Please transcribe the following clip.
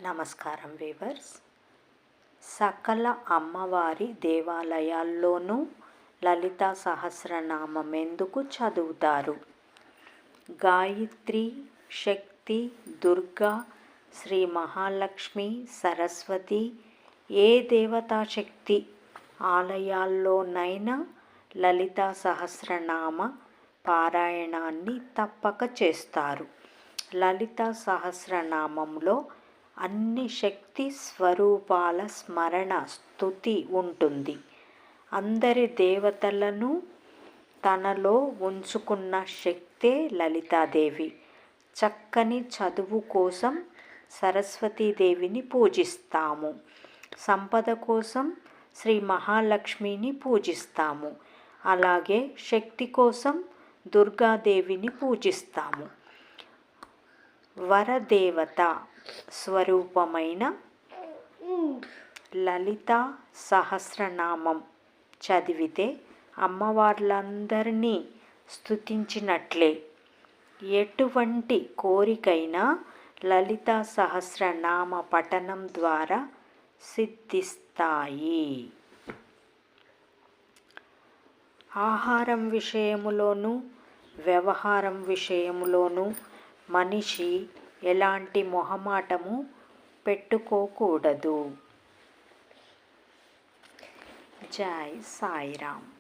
నమస్కారం వీవర్స్. సకల అమ్మవారి దేవాలయాల్లోనూ లలితా సహస్రనామం ఎందుకు చదువుతారు? గాయత్రి, శక్తి, దుర్గా, శ్రీ మహాలక్ష్మి, సరస్వతి ఏ దేవతాశక్తి ఆలయాల్లోనైనా లలితా సహస్రనామ పారాయణాన్ని తప్పక చేస్తారు. లలితా సహస్రనామంలో అన్ని శక్తి స్వరూపాల స్మరణ స్తుతి ఉంటుంది. అందరి దేవతలను తనలో ఉంచుకున్న శక్తే లలితాదేవి. చక్కని చదువు కోసం సరస్వతీదేవిని పూజిస్తాము. సంపద కోసం శ్రీ మహాలక్ష్మిని పూజిస్తాము. అలాగే శక్తి కోసం దుర్గాదేవిని పూజిస్తాము. వరదేవత స్వరూపమైన లలితా సహస్రనామం చదివితే అమ్మవార్లందరినీ స్తుతించినట్లే. ఎటువంటి కోరికైనా లలితా సహస్రనామ పఠనం ద్వారా సిద్ధిస్తాయి. ఆహారం విషయములోనూ వ్యవహారం విషయములోనూ మనిషి ఎలాంటి మొహమాటము పెట్టుకోకూడదు. జై సాయిరామ్.